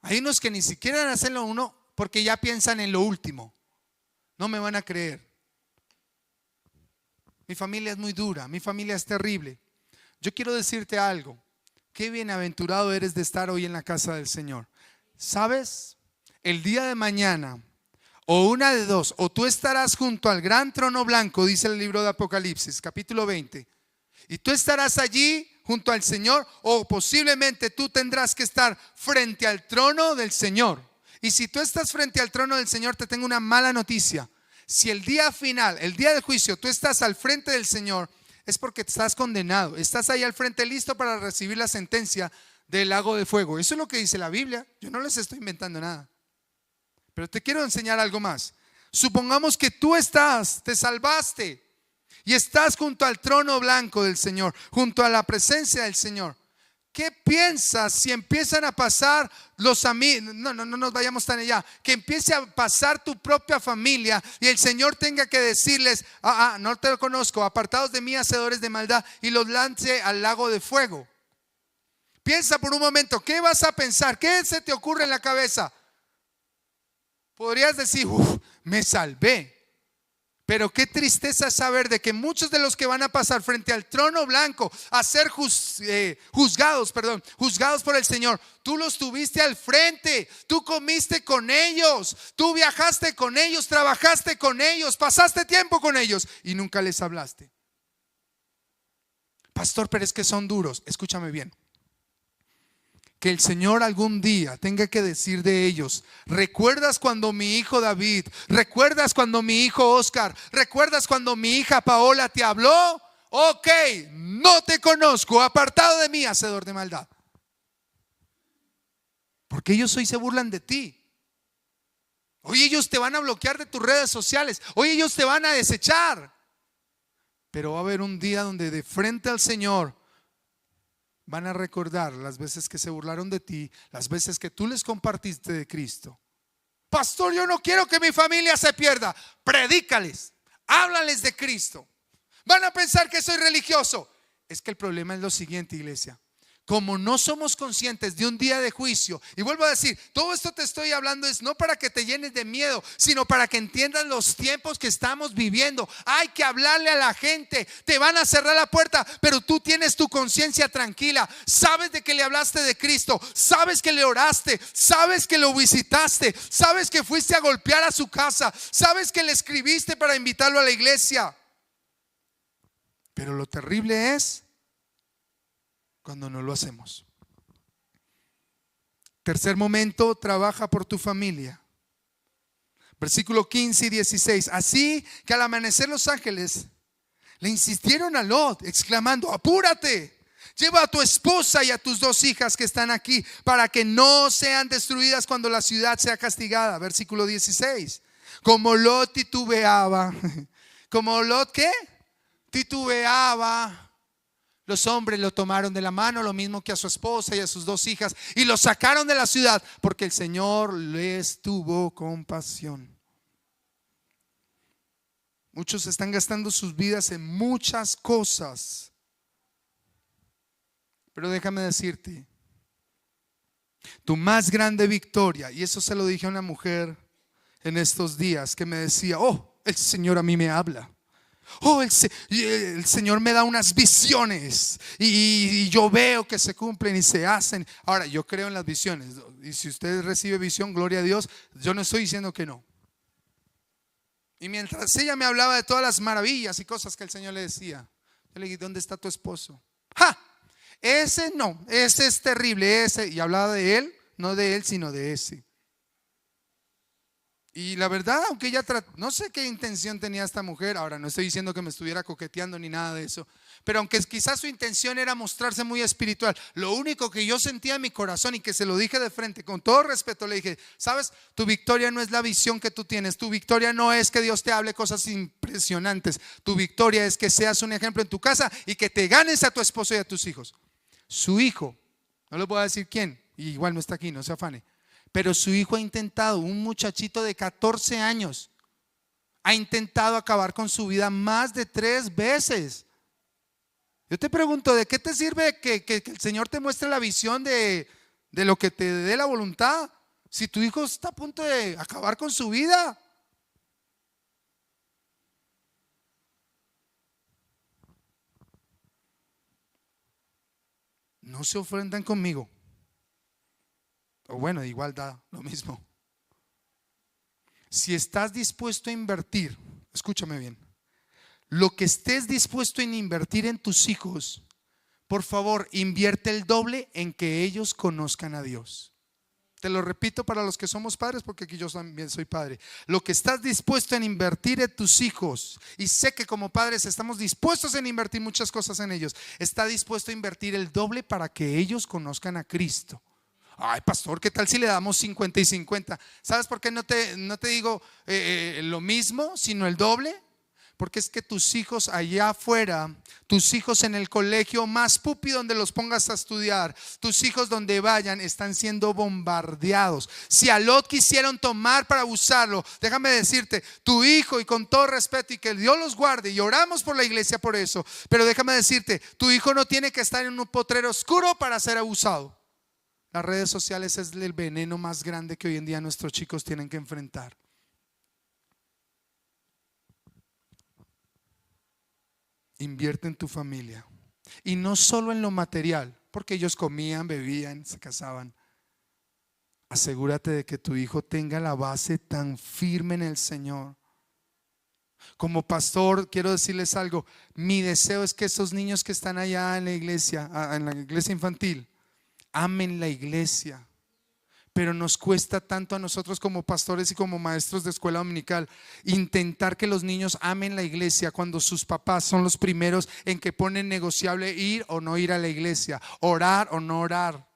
Hay unos que ni siquiera hacen lo uno porque ya piensan en lo último. No me van a creer. Mi familia es muy dura, mi familia es terrible. Yo quiero decirte algo. Qué bienaventurado eres de estar hoy en la casa del Señor. ¿Sabes? El día de mañana, o una de dos, o tú estarás junto al gran trono blanco, dice el libro de Apocalipsis, capítulo 20, y tú estarás allí junto al Señor, o posiblemente tú tendrás que estar frente al trono del Señor. Y si tú estás frente al trono del Señor, te tengo una mala noticia. Si el día final, el día del juicio, tú estás al frente del Señor, es porque estás condenado. Estás ahí al frente listo para recibir la sentencia del lago de fuego. Eso es lo que dice la Biblia. Yo no les estoy inventando nada. Pero te quiero enseñar algo más. Supongamos que tú te salvaste y estás junto al trono blanco del Señor, junto a la presencia del Señor. ¿Qué piensas si empiezan a pasar los amigos? No nos vayamos tan allá. Que empiece a pasar tu propia familia y el Señor tenga que decirles: no te conozco, apartados de mí, hacedores de maldad, y los lance al lago de fuego. Piensa por un momento, ¿qué vas a pensar? ¿Qué se te ocurre en la cabeza? Podrías decir: me salvé. Pero qué tristeza saber de que muchos de los que van a pasar frente al trono blanco a ser juzgados por el Señor, tú los tuviste al frente, tú comiste con ellos, tú viajaste con ellos, trabajaste con ellos, pasaste tiempo con ellos y nunca les hablaste. Pastor, pero es que son duros. Escúchame bien. Que el Señor algún día tenga que decir de ellos: ¿recuerdas cuando mi hijo David? ¿Recuerdas cuando mi hijo Oscar? ¿Recuerdas cuando mi hija Paola te habló? Ok, no te conozco, apartado de mí, hacedor de maldad. Porque ellos hoy se burlan de ti. Hoy ellos te van a bloquear de tus redes sociales. Hoy ellos te van a desechar. Pero va a haber un día donde de frente al Señor van a recordar las veces que se burlaron de ti, las veces que tú les compartiste de Cristo. Pastor, yo no quiero que mi familia se pierda. Predícales, háblales de Cristo. Van a pensar que soy religioso. Es que el problema es lo siguiente, iglesia. Como no somos conscientes de un día de juicio, y vuelvo a decir, todo esto te estoy hablando es no para que te llenes de miedo, sino para que entiendas los tiempos que estamos viviendo. Hay que hablarle a la gente. Te van a cerrar la puerta, pero tú tienes tu conciencia tranquila. Sabes de que le hablaste de Cristo, sabes que le oraste, sabes que lo visitaste, sabes que fuiste a golpear a su casa, sabes que le escribiste para invitarlo a la iglesia. Pero lo terrible es cuando no lo hacemos. Tercer momento, trabaja por tu familia. Versículo 15 y 16. Así que al amanecer los ángeles le insistieron a Lot, exclamando: apúrate, lleva a tu esposa y a tus 2 hijas que están aquí, para que no sean destruidas cuando la ciudad sea castigada. Versículo 16. Como Lot titubeaba, como Lot, ¿qué? Titubeaba, los hombres lo tomaron de la mano, lo mismo que a su esposa y a sus 2 hijas, y lo sacaron de la ciudad, porque el Señor les tuvo compasión. Muchos están gastando sus vidas en muchas cosas, pero déjame decirte, tu más grande victoria, y eso se lo dije a una mujer en estos días que me decía: oh, el Señor a mí me habla. Oh, el Señor me da unas visiones y yo veo que se cumplen y se hacen. Ahora, yo creo en las visiones, y si usted recibe visión, gloria a Dios. Yo no estoy diciendo que no. Y mientras ella me hablaba de todas las maravillas y cosas que el Señor le decía, yo le dije: ¿dónde está tu esposo? ¡Ja! Ese no, ese es terrible, ese. Y hablaba de él, no de él, sino de ese. Y la verdad, aunque ella no sé qué intención tenía esta mujer. Ahora, no estoy diciendo que me estuviera coqueteando ni nada de eso, pero aunque quizás su intención era mostrarse muy espiritual, lo único que yo sentía en mi corazón, y que se lo dije de frente con todo respeto, le dije: sabes, tu victoria no es la visión que tú tienes. Tu victoria no es que Dios te hable cosas impresionantes. Tu victoria es que seas un ejemplo en tu casa y que te ganes a tu esposo y a tus hijos. Su hijo, no les voy a decir quién, y igual no está aquí, no se afane, pero su hijo ha intentado, un muchachito de 14 años, ha intentado acabar con su vida más de 3 veces. Yo te pregunto: ¿de qué te sirve que el Señor te muestre la visión de lo que te dé la voluntad, si tu hijo está a punto de acabar con su vida? No se ofendan conmigo, o bueno, igual da lo mismo. Si estás dispuesto a invertir, escúchame bien, lo que estés dispuesto a invertir en tus hijos, por favor, invierte el doble en que ellos conozcan a Dios. Te lo repito para los que somos padres, porque aquí yo también soy padre. Lo que estás dispuesto en invertir en tus hijos, y sé que como padres estamos dispuestos en invertir muchas cosas en ellos, está dispuesto a invertir el doble para que ellos conozcan a Cristo. Ay, pastor, ¿qué tal si le damos 50 y 50? ¿Sabes por qué no te digo lo mismo, sino el doble? Porque es que tus hijos allá afuera, tus hijos en el colegio más pupi donde los pongas a estudiar, tus hijos donde vayan, están siendo bombardeados. Si a Lot quisieron tomar para usarlo, déjame decirte, tu hijo, y con todo respeto, y que Dios los guarde, y oramos por la iglesia por eso, pero déjame decirte, tu hijo no tiene que estar en un potrero oscuro para ser abusado. Las redes sociales es el veneno más grande que hoy en día nuestros chicos tienen que enfrentar. Invierte en tu familia, y no solo en lo material, porque ellos comían, bebían, se casaban. Asegúrate de que tu hijo tenga la base tan firme en el Señor. Como pastor, quiero decirles algo. Mi deseo es que esos niños que están allá en la iglesia infantil, amen la iglesia. Pero nos cuesta tanto a nosotros como pastores y como maestros de escuela dominical intentar que los niños amen la iglesia, cuando sus papás son los primeros en que ponen negociable ir o no ir a la iglesia, orar o no orar.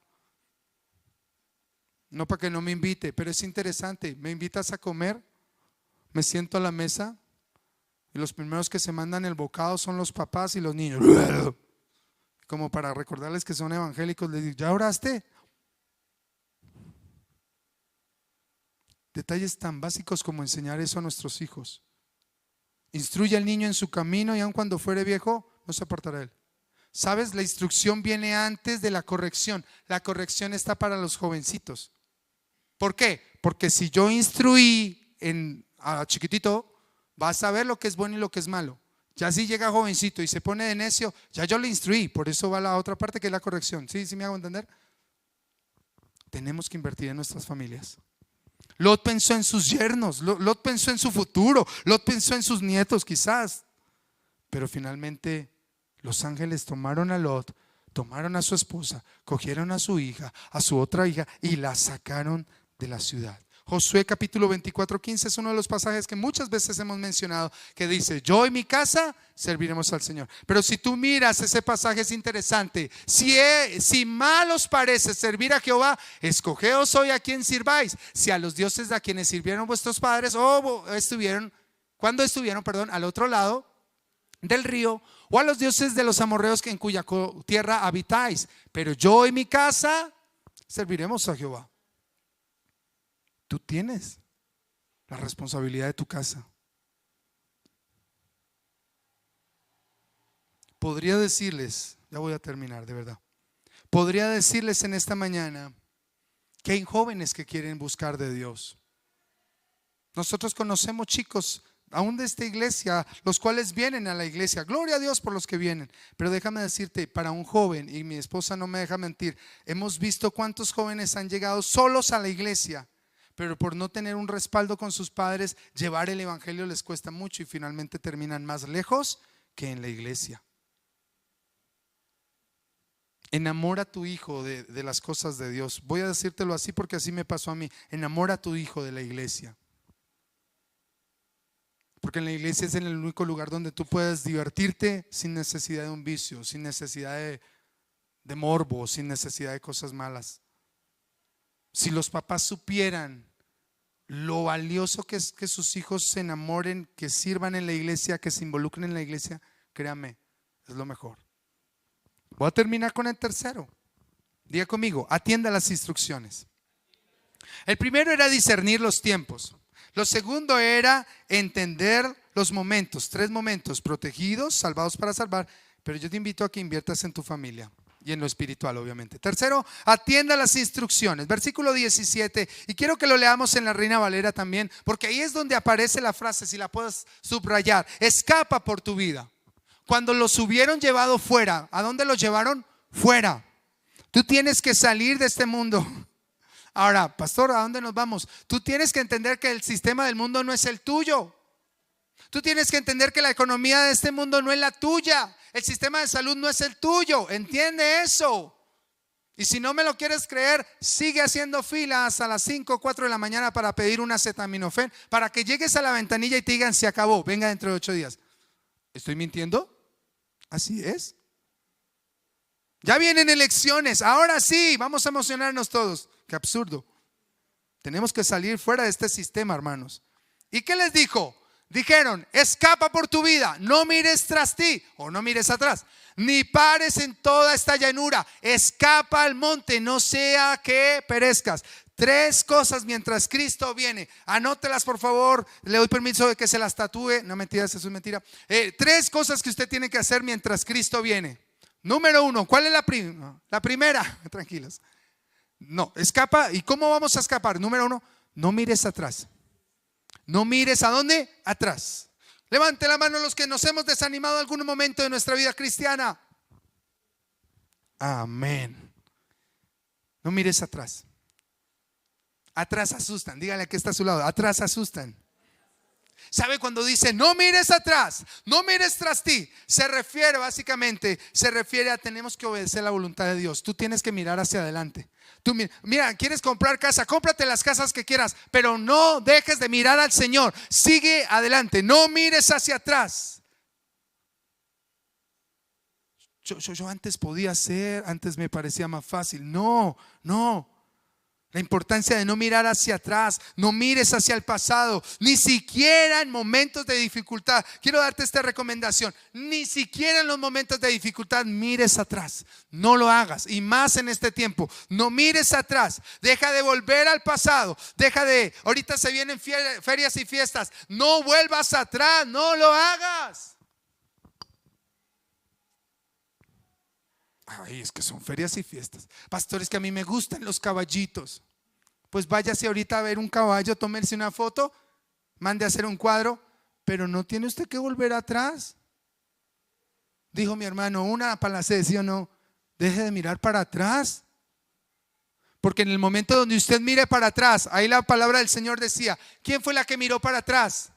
No para que no me invite, pero es interesante. Me invitas a comer, me siento a la mesa, y los primeros que se mandan el bocado son los papás y los niños. Como para recordarles que son evangélicos, les digo: ¿ya oraste? Detalles tan básicos como enseñar eso a nuestros hijos. Instruye al niño en su camino, y aun cuando fuere viejo, no se apartará de él. ¿Sabes? La instrucción viene antes de la corrección. La corrección está para los jovencitos. ¿Por qué? Porque si yo instruí a chiquitito, va a saber lo que es bueno y lo que es malo. Ya si llega jovencito y se pone de necio, ya yo le instruí. Por eso va la otra parte, que es la corrección. ¿Sí me hago entender? Tenemos que invertir en nuestras familias. Lot pensó en sus yernos, Lot pensó en su futuro, Lot pensó en sus nietos quizás. Pero finalmente los ángeles tomaron a Lot, tomaron a su esposa, cogieron a su hija, a su otra hija, y la sacaron de la ciudad. Josué capítulo 24:15 es uno de los pasajes que muchas veces hemos mencionado, que dice: yo y mi casa serviremos al Señor. Pero si tú miras ese pasaje, es interesante. Si mal os parece servir a Jehová, escogeos hoy a quien sirváis. Si a los dioses a quienes sirvieron vuestros padres cuando estuvieron, al otro lado del río, o a los dioses de los amorreos en cuya tierra habitáis. Pero yo y mi casa serviremos a Jehová. Tú tienes la responsabilidad de tu casa. Podría decirles, ya voy a terminar, de verdad. Podría decirles en esta mañana que hay jóvenes que quieren buscar de Dios. Nosotros conocemos chicos, aún de esta iglesia, los cuales vienen a la iglesia. Gloria a Dios por los que vienen. Pero déjame decirte, para un joven, y mi esposa no me deja mentir, hemos visto cuántos jóvenes han llegado solos a la iglesia, pero por no tener un respaldo con sus padres, llevar el evangelio les cuesta mucho y finalmente terminan más lejos que en la iglesia. Enamora a tu hijo de las cosas de Dios. Voy a decírtelo así porque así me pasó a mí. Enamora a tu hijo de la iglesia. Porque en la iglesia es el único lugar donde tú puedes divertirte sin necesidad de un vicio, sin necesidad de morbo, sin necesidad de cosas malas. Si los papás supieran lo valioso que es que sus hijos se enamoren, que sirvan en la iglesia, que se involucren en la iglesia, créame, es lo mejor. Voy a terminar con el tercero. Diga conmigo: atienda las instrucciones. El primero era discernir los tiempos. Lo segundo era entender los momentos. 3 momentos: protegidos, salvados para salvar. Pero yo te invito a que inviertas en tu familia y en lo espiritual, obviamente. Tercero, atienda las instrucciones. Versículo 17, y quiero que lo leamos en la Reina Valera también, porque ahí es donde aparece la frase, si la puedes subrayar: escapa por tu vida. Cuando los hubieron llevado fuera, ¿a dónde los llevaron? Fuera. Tú tienes que salir de este mundo. Ahora, pastor, ¿a dónde nos vamos? Tú tienes que entender que el sistema del mundo no es el tuyo. Tú tienes que entender que la economía de este mundo no es la tuya. El sistema de salud no es el tuyo. Entiende eso. Y si no me lo quieres creer, sigue haciendo filas a las 5 o 4 de la mañana para pedir un acetaminofén, para que llegues a la ventanilla y te digan: se acabó, venga dentro de 8 días. ¿Estoy mintiendo? Así es. Ya vienen elecciones. Ahora sí, vamos a emocionarnos todos. Qué absurdo. Tenemos que salir fuera de este sistema, hermanos. ¿Y qué les dijo? Dijeron: escapa por tu vida, no mires tras ti o no mires atrás, ni pares en toda esta llanura, escapa al monte, no sea que perezcas. 3 cosas mientras Cristo viene. Anótelas, por favor. Le doy permiso de que se las tatúe. No, mentiras, eso es mentira. 3 cosas que usted tiene que hacer mientras Cristo viene. Número 1, ¿cuál es la primera? Tranquilos. No, escapa. ¿Y cómo vamos a escapar? Número 1, no mires atrás. No mires ¿a dónde? Atrás. Levante la mano los que nos hemos desanimado en algún momento de nuestra vida cristiana. Amén. No mires atrás. Atrás asustan. Dígale que está a su lado: atrás asustan. ¿Sabe cuando dice no mires atrás, no mires tras ti? Se refiere a tenemos que obedecer la voluntad de Dios. Tú tienes que mirar hacia adelante. Tú mira, ¿quieres comprar casa? Cómprate las casas que quieras, pero no dejes de mirar al Señor. Sigue adelante, no mires hacia atrás. Yo antes podía hacer, antes me parecía más fácil. No. La importancia de no mirar hacia atrás, no mires hacia el pasado, ni siquiera en momentos de dificultad. Quiero darte esta recomendación: ni siquiera en los momentos de dificultad mires atrás. No lo hagas, y más en este tiempo. No mires atrás, deja de volver al pasado, ahorita se vienen ferias y fiestas. No vuelvas atrás, no lo hagas. Ay, es que son ferias y fiestas. Pastor, es que a mí me gustan los caballitos. Pues váyase ahorita a ver un caballo, tómese una foto, mande a hacer un cuadro, pero no tiene usted que volver atrás. Dijo mi hermano, una palacé, ¿sí o no? Deje de mirar para atrás. Porque en el momento donde usted mire para atrás, ahí la palabra del Señor decía: ¿quién fue la que miró para atrás?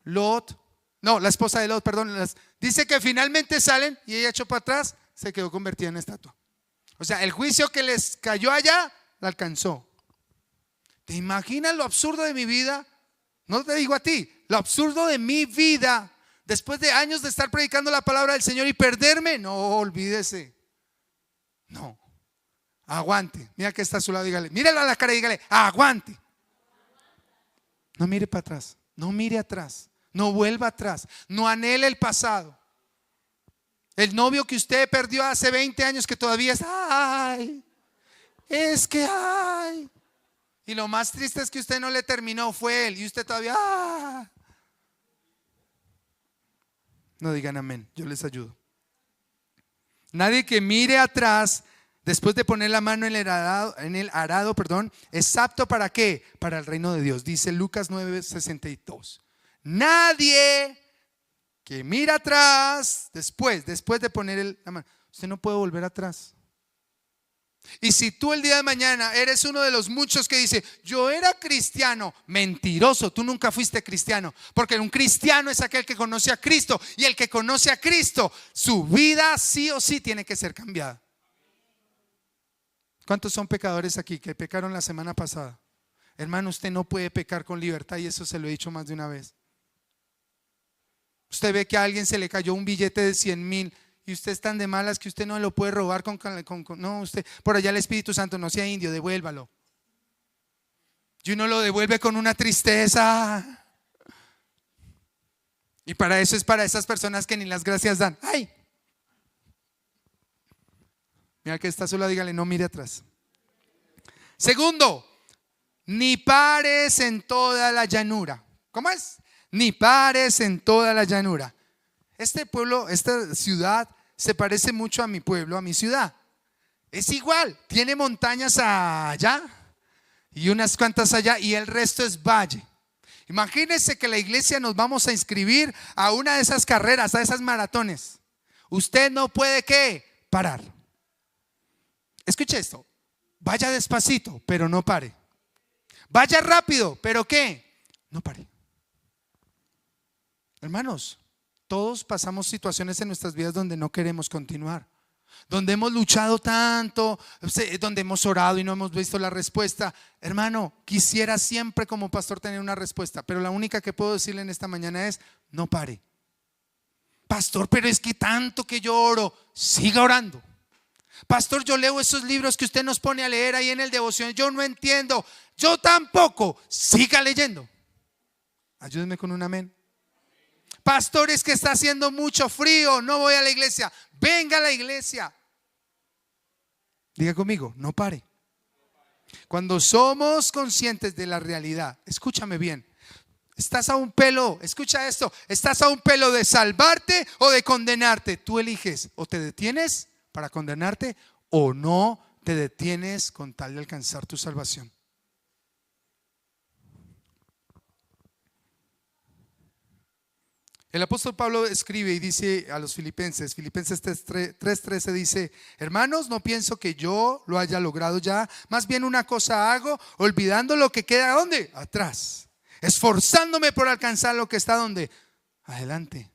Lot. No, la esposa de Lot, perdón. Dice que finalmente salen y ella echó para atrás. Se quedó convertida en estatua. O sea, el juicio que les cayó allá la alcanzó. ¿Te imaginas lo absurdo de mi vida? No te digo a ti, lo absurdo de mi vida, después de años de estar predicando la palabra del Señor y perderme. No, olvídese. No, aguante. Mira que está a su lado, dígale, míralo a la cara y dígale, aguante. No mire para atrás, no mire atrás, no vuelva atrás, no anhele el pasado. El novio que usted perdió hace 20 años que todavía es, ay, es que ay. Y lo más triste es que usted no le terminó, fue él, y usted todavía, ah. No digan amén, yo les ayudo. Nadie que mire atrás después de poner la mano en el arado, es apto ¿para qué? Para el reino de Dios. Dice Lucas 9:62. Nadie que mira atrás después de poner la mano, usted no puede volver atrás. Y si tú el día de mañana eres uno de los muchos que dice, yo era cristiano, mentiroso, tú nunca fuiste cristiano, porque un cristiano es aquel que conoce a Cristo, y el que conoce a Cristo, su vida sí o sí tiene que ser cambiada. ¿Cuántos son pecadores aquí que pecaron la semana pasada? Hermano, usted no puede pecar con libertad, y eso se lo he dicho más de una vez. Usted ve que a alguien se le cayó un billete de 100,000 y usted es tan de malas que usted no lo puede robar no, usted, por allá el Espíritu Santo, no sea indio, devuélvalo. Y uno lo devuelve con una tristeza. Y para eso es para esas personas que ni las gracias dan. ¡Ay! Mira que está sola, dígale, no mire atrás. Segundo, ni pares en toda la llanura. ¿Cómo es? Ni pares en toda la llanura. Este pueblo, esta ciudad se parece mucho a mi pueblo, a mi ciudad. Es igual, tiene montañas allá y unas cuantas allá, y el resto es valle. Imagínense que la iglesia nos vamos a inscribir a una de esas carreras, a esas maratones. Usted no puede, ¿qué? Parar. Escuche esto, vaya despacito, pero no pare. Vaya rápido, pero ¿qué? No pare. Hermanos, todos pasamos situaciones en nuestras vidas donde no queremos continuar, donde hemos luchado tanto, donde hemos orado y no hemos visto la respuesta. Hermano, quisiera siempre como pastor tener una respuesta, pero la única que puedo decirle en esta mañana es: no pare. Pastor, pero es que tanto que yo oro. Siga orando. Pastor, yo leo esos libros que usted nos pone a leer ahí en el devoción, yo no entiendo. Yo tampoco. Siga leyendo. Ayúdenme con un amén. Pastor, es que está haciendo mucho frío, no voy a la iglesia. Venga a la iglesia. Diga conmigo, no pare. Cuando somos conscientes de la realidad, escúchame bien, estás a un pelo, escucha esto, estás a un pelo de salvarte o de condenarte. Tú eliges, o te detienes para condenarte o no te detienes con tal de alcanzar tu salvación. El apóstol Pablo escribe y dice a los Filipenses 3:13 dice: hermanos, no pienso que yo lo haya logrado ya, más bien una cosa hago, olvidando lo que queda, ¿dónde? Atrás, esforzándome por alcanzar lo que está ¿dónde? Adelante,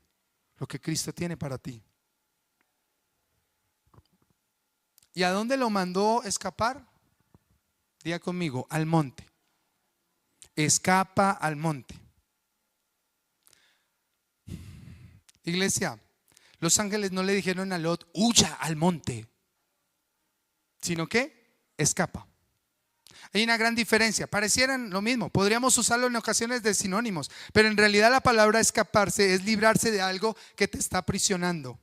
lo que Cristo tiene para ti. ¿Y a dónde lo mandó escapar? Diga conmigo, al monte. Escapa al monte. Iglesia, los ángeles no le dijeron a Lot: huya al monte, sino que escapa. Hay una gran diferencia, parecieran lo mismo, podríamos usarlo en ocasiones de sinónimos, pero en realidad la palabra escaparse es librarse de algo que te está aprisionando.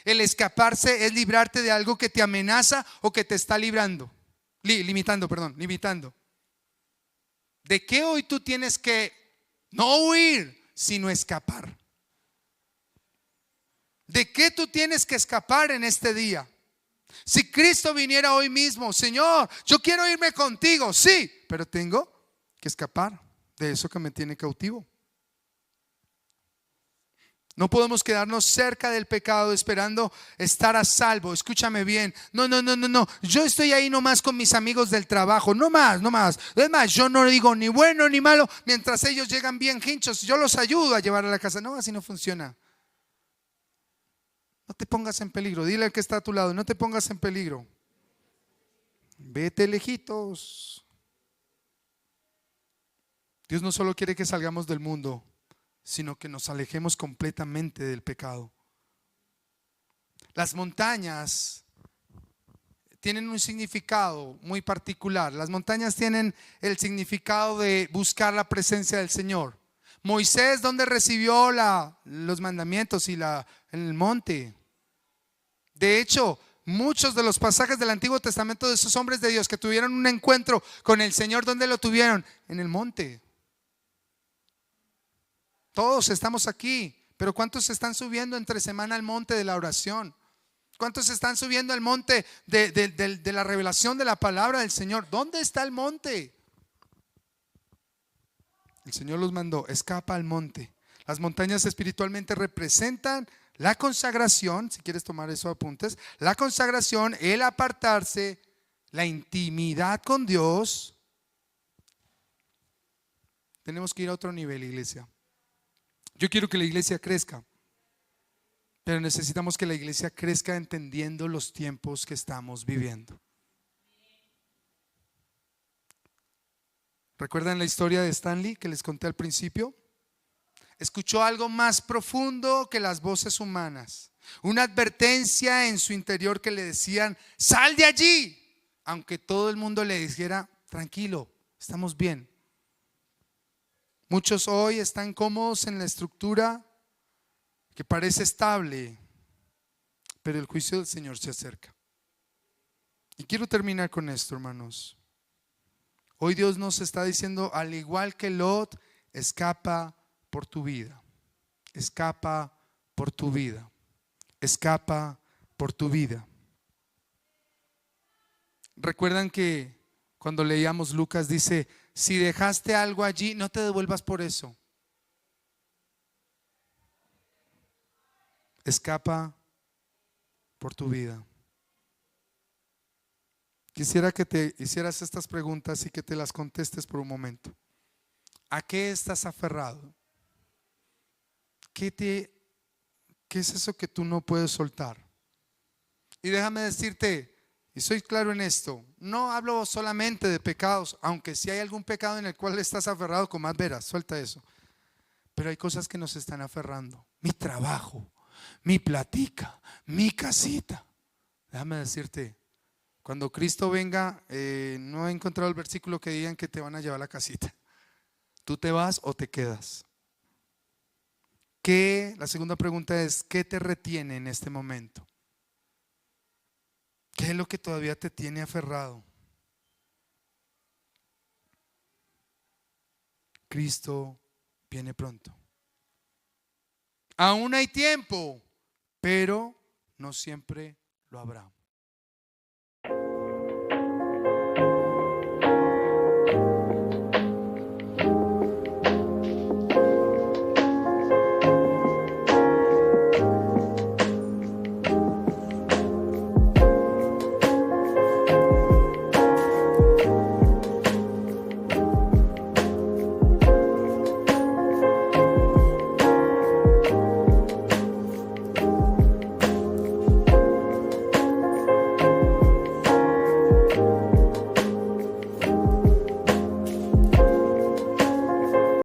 El escaparse es librarte de algo que te amenaza o que te está limitando. ¿De qué hoy tú tienes que no huir, sino escapar? ¿De qué tú tienes que escapar en este día? Si Cristo viniera hoy mismo: Señor, yo quiero irme contigo, sí, pero tengo que escapar de eso que me tiene cautivo. No podemos quedarnos cerca del pecado esperando estar a salvo. Escúchame bien. No. Yo estoy ahí nomás con mis amigos del trabajo. No más. Es más, yo no digo ni bueno ni malo. Mientras ellos llegan bien hinchos, yo los ayudo a llevar a la casa. No, así no funciona. No te pongas en peligro. Dile al que está a tu lado: no te pongas en peligro. Vete lejitos. Dios no solo quiere que salgamos del mundo, sino que nos alejemos completamente del pecado. Las montañas tienen un significado muy particular. Las montañas tienen el significado de buscar la presencia del Señor. Moisés, ¿dónde recibió los mandamientos en el monte? De hecho, muchos de los pasajes del Antiguo Testamento de esos hombres de Dios que tuvieron un encuentro con el Señor, ¿dónde lo tuvieron? En el monte. Todos estamos aquí, pero ¿cuántos están subiendo entre semana al monte de la oración? ¿Cuántos están subiendo al monte de la revelación de la palabra del Señor? ¿Dónde está el monte? El Señor los mandó, escapa al monte. Las montañas espiritualmente representan la consagración, si quieres tomar eso apuntes, la consagración, el apartarse, la intimidad con Dios. Tenemos que ir a otro nivel, iglesia. Yo quiero que la iglesia crezca, pero necesitamos que la iglesia crezca entendiendo los tiempos que estamos viviendo. ¿Recuerdan la historia de Stanley que les conté al principio? Escuchó algo más profundo que las voces humanas, una advertencia en su interior que le decían: sal de allí, aunque todo el mundo le dijera: tranquilo, estamos bien. Muchos hoy están cómodos en la estructura que parece estable, pero el juicio del Señor se acerca. Y quiero terminar con esto, hermanos. Hoy Dios nos está diciendo, al igual que Lot, escapa por tu vida. Escapa por tu vida. Escapa por tu vida. Recuerdan que cuando leíamos Lucas dice: si dejaste algo allí, no te devuelvas por eso. Escapa por tu vida. Quisiera que te hicieras estas preguntas y que te las contestes por un momento. ¿A qué estás aferrado? ¿Qué es eso que tú no puedes soltar? Y déjame decirte, y soy claro en esto, no hablo solamente de pecados, aunque si hay algún pecado en el cual estás aferrado, con más veras, suelta eso. Pero hay cosas que nos están aferrando. Mi trabajo, mi platica, mi casita. Déjame decirte, cuando Cristo venga, no he encontrado el versículo que digan que te van a llevar a la casita. ¿Tú te vas o te quedas? La segunda pregunta es: ¿qué te retiene en este momento? ¿Qué es lo que todavía te tiene aferrado? Cristo viene pronto. Aún hay tiempo, pero no siempre lo habrá.